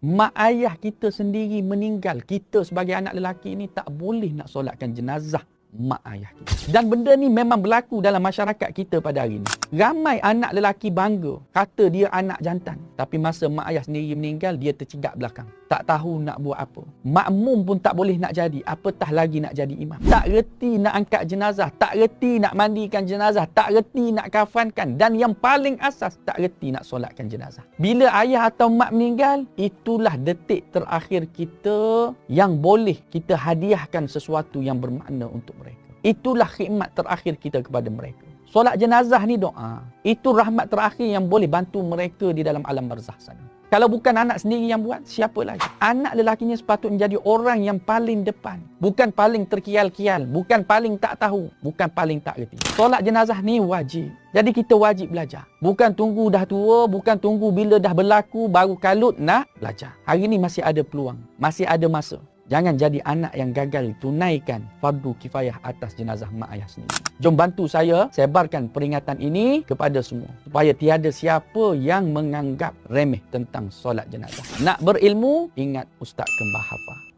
mak ayah kita sendiri meninggal, kita sebagai anak lelaki ni tak boleh nak solatkan jenazah mak ayah kita. Dan benda ni memang berlaku dalam masyarakat kita pada hari ni. Ramai anak lelaki bangga kata dia anak jantan, tapi masa mak ayah sendiri meninggal, dia tercegak belakang, tak tahu nak buat apa. Makmum pun tak boleh nak jadi, apatah lagi nak jadi imam. Tak reti nak angkat jenazah, tak reti nak mandikan jenazah, tak reti nak kafankan, dan yang paling asas, tak reti nak solatkan jenazah. Bila ayah atau mak meninggal, itulah detik terakhir kita yang boleh kita hadiahkan sesuatu yang bermakna untuk mereka. Itulah khidmat terakhir kita kepada mereka. Solat jenazah ni doa. Itu rahmat terakhir yang boleh bantu mereka di dalam alam barzakh sana. Kalau bukan anak sendiri yang buat, siapa lagi? Anak lelakinya sepatutnya menjadi orang yang paling depan. Bukan paling terkial-kial. Bukan paling tak tahu. Bukan paling tak reti. Solat jenazah ni wajib. Jadi kita wajib belajar. Bukan tunggu dah tua, bukan tunggu bila dah berlaku, baru kalut nak belajar. Hari ni masih ada peluang. Masih ada masa. Jangan jadi anak yang gagal tunaikan fardu kifayah atas jenazah mak ayah sendiri. Jom bantu saya sebarkan peringatan ini kepada semua, supaya tiada siapa yang menganggap remeh tentang solat jenazah. Nak berilmu, ingat Ustaz Kembar Hafal.